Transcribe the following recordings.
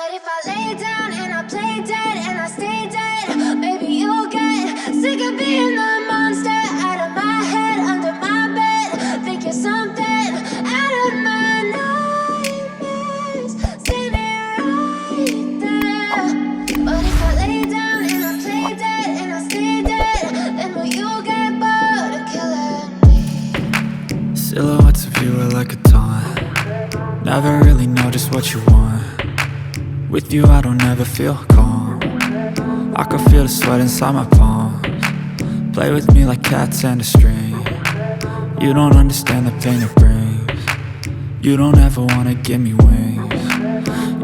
But if I lay down and I play dead and I stay dead, maybe you'll get sick of being the monster out of my head, under my bed, thinking something out of my nightmares, standing right there. But if I lay down and I play dead and I stay dead, then will you get bored of killing me? Silhouettes of you are like a taunt. Never really know just what you want. With you I don't ever feel calm. I can feel the sweat inside my palms. Play with me like cats and a string. You don't understand the pain it brings. You don't ever wanna give me wings.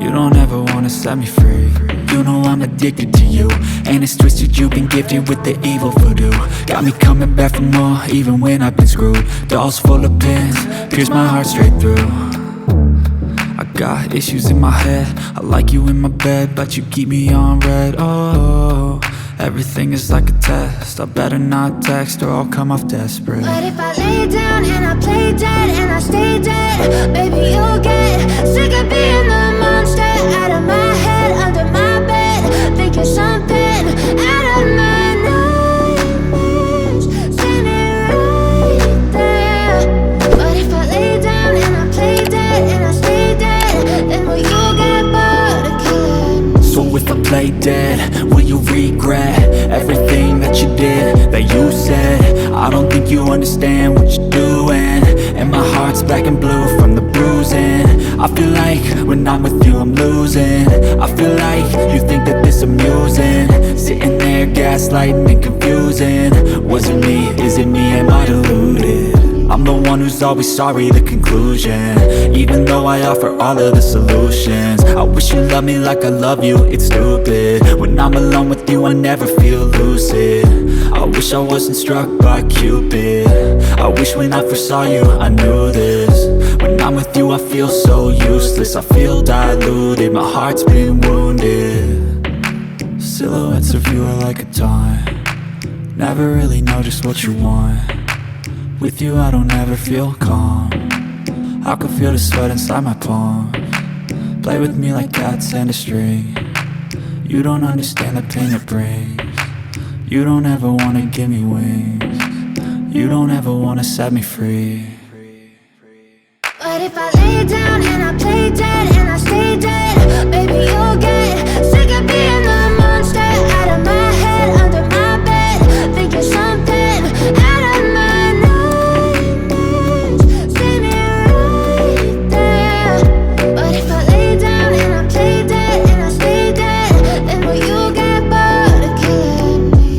You don't ever wanna set me free. You know I'm addicted to you, and it's twisted, you've been gifted with the evil voodoo. Got me coming back for more, even when I've been screwed. Dolls full of pins, pierce my heart straight through. I got issues in my head, I like you in my bed, but you keep me on red. Oh, everything is like a test. I better not text or I'll come off desperate. But if I lay down and I play dead and I stay dead, baby you'll get sick of being the monster out of my head, under my bed, thinking something out of my nightmares, standing right there. But if I lay down and I play dead and I stay dead, then will you get bored of killing me? So if I play dead, will you regret everything that you did, that you said? I don't think you understand what you're doing, and my heart's black and blue from the bruising. I feel like when I'm with you I'm losing. I feel like you think that this amusing, sitting there gaslighting and confusing. Was it me? Is it me? Am I deluded? I'm the one who's always sorry, the conclusion, even though I offer all of the solutions. I wish you loved me like I love you, it's stupid. When I'm alone with you I never feel lucid. I wish I wasn't struck by Cupid. I wish when I first saw you I knew this. When I'm with you I feel so useless, I feel diluted, my heart's been wounded. Silhouettes of you are like a taunt. Never really know just what you want. With you I don't ever feel calm. I can feel the sweat inside my palms. Play with me like cats and a string. You don't understand the pain it brings. You don't ever wanna give me wings. You don't ever wanna set me free. But if I lay down and I play dead and I stay dead, baby you'll get sick of being the monster out of my head, under my bed, thinking something out of my nightmares, standing right there. But if I lay down and I play dead and I stay dead, then will you get bored of killing me?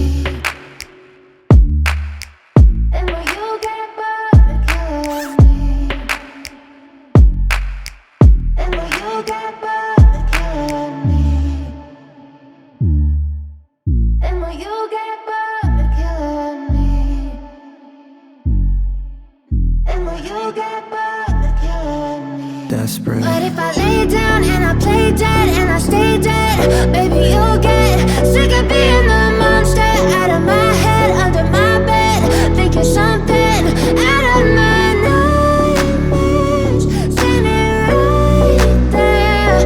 Then will you get bored of killing me? Then will you get bored of killing me? Then will you get bored of killing me? Then will you get bored of killing me? Desperate. But if I lay down and I play dead and I stay dead, baby you'll get sick of being the monster out of my head, under my bed, thinking something out of my nightmares, standing right there.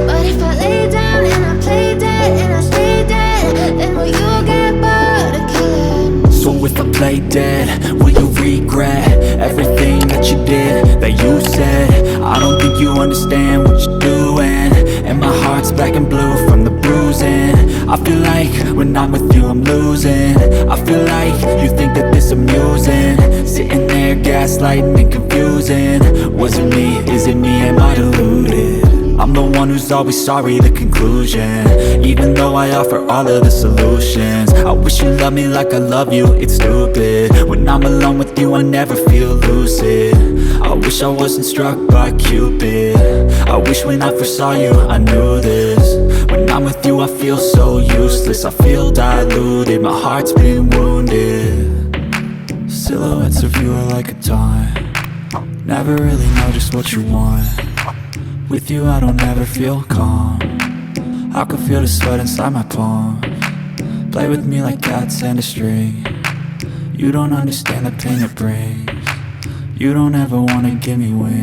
But if I lay down and I play dead and I stay dead, then will you get bored of killing me? So if I play dead, will you regret everything that you did, that you said? I don't think you understand what you're doing, and my heart's black and blue from the bruising. I feel like when I'm with you I'm losing. I feel like you think that this amusing, sitting there gaslighting and confusing. Was it me? Is it me? Am I deluded? I'm the one who's always sorry, the conclusion, even though I offer all of the solutions. I wish you loved me like I love you, it's stupid. When I'm alone with you I never feel lucid. I wish I wasn't struck by Cupid. I wish when I first saw you I knew this. When I'm with you I feel so useless, I feel diluted, my heart's been wounded. Silhouettes of you are like a taunt. Never really know just what you want. With you I don't ever feel calm. I can feel the sweat inside my palms. Play with me like cats and a string. You don't understand the pain it brings. You don't ever wanna give me wings.